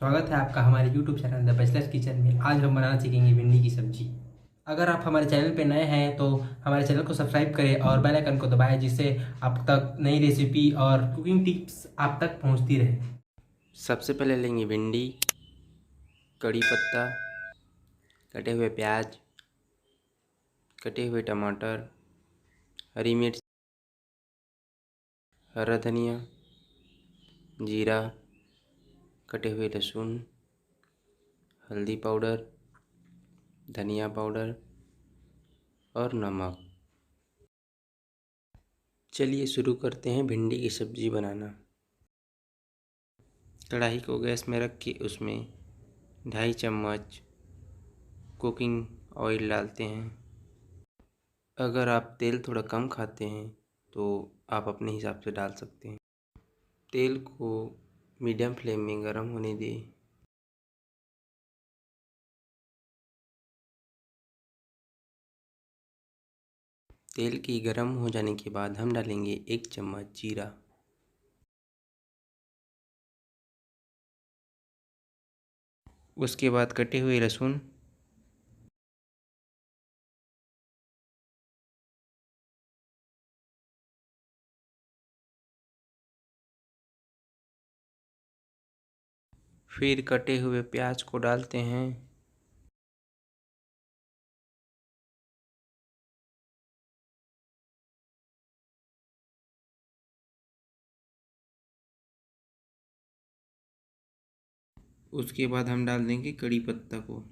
स्वागत है आपका हमारे YouTube channel the bachelors kitchen में। आज हम बनाना सीखेंगे भिंडी की सब्जी। अगर आप हमारे चैनल पे नए हैं तो हमारे चैनल को सब्सक्राइब करें और बेल आइकन को दबाएं, जिससे आप तक नई रेसिपी और कुकिंग टिप्स आप तक पहुंचती रहे। सबसे पहले लेंगे भिंडी, कड़ी पत्ता, कटे हुए प्याज, कटे हुए टमाटर, हरी मिर्च, हरा धनिया, जीरा, कटे हुए लहसुन, हल्दी पाउडर, धनिया पाउडर और नमक। चलिए शुरू करते हैं भिंडी की सब्ज़ी बनाना। कढ़ाई को गैस में रख के उसमें 2.5 चम्मच कुकिंग ऑयल डालते हैं। अगर आप तेल थोड़ा कम खाते हैं तो आप अपने हिसाब से डाल सकते हैं। तेल को मीडियम फ्लेम में गर्म होने दें। तेल की गर्म हो जाने के बाद हम डालेंगे 1 चम्मच जीरा। उसके बाद कटे हुए लहसुन, फिर कटे हुए प्याज को डालते हैं। उसके बाद हम डाल देंगे कड़ी पत्ता को।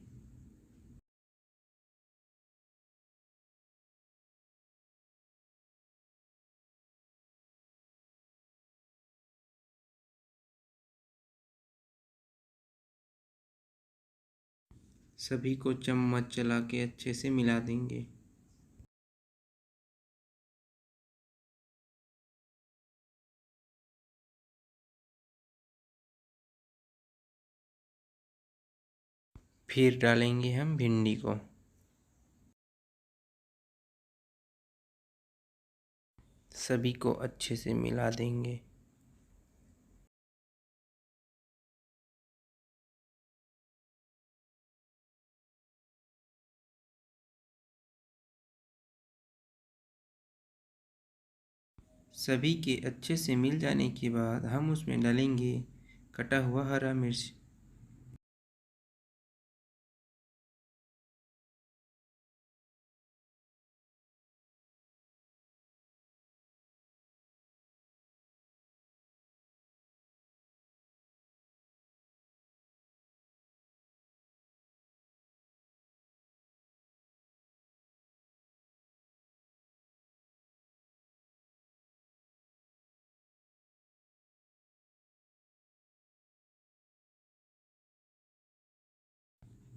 सभी को चम्मच चला के अच्छे से मिला देंगे। फिर डालेंगे हम भिंडी को। सभी को अच्छे से मिला देंगे। सभी के अच्छे से मिल जाने के बाद हम उसमें डालेंगे कटा हुआ हरा मिर्च।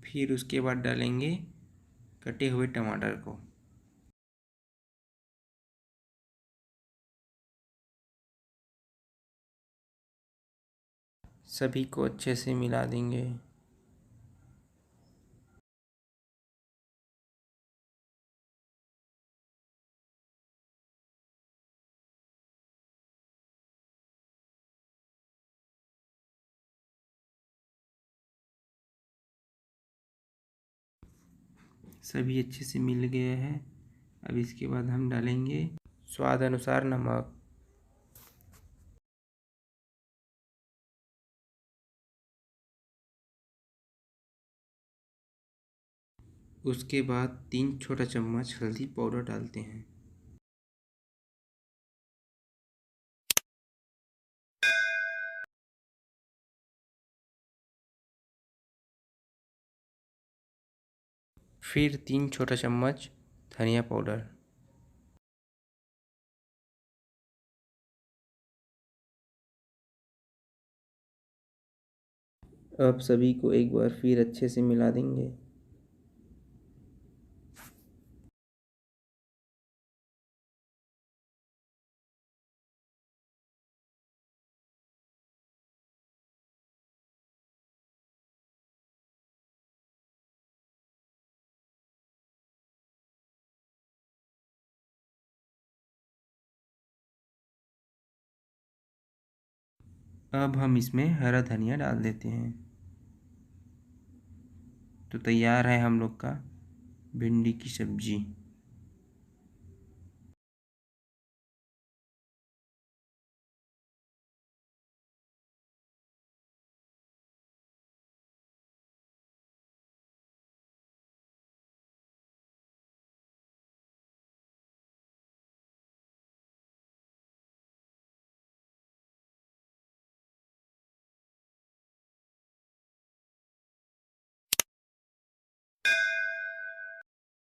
फिर उसके बाद डालेंगे कटे हुए टमाटर को। सभी को अच्छे से मिला देंगे। सभी अच्छे से मिल गए हैं। अब इसके बाद हम डालेंगे स्वाद अनुसार नमक। उसके बाद 3 छोटा चम्मच हल्दी पाउडर डालते हैं। फिर 3 छोटा चम्मच धनिया पाउडर। अब सभी को एक बार फिर अच्छे से मिला देंगे। अब हम इसमें हरा धनिया डाल देते हैं। तो तैयार है हम लोग का भिंडी की सब्जी।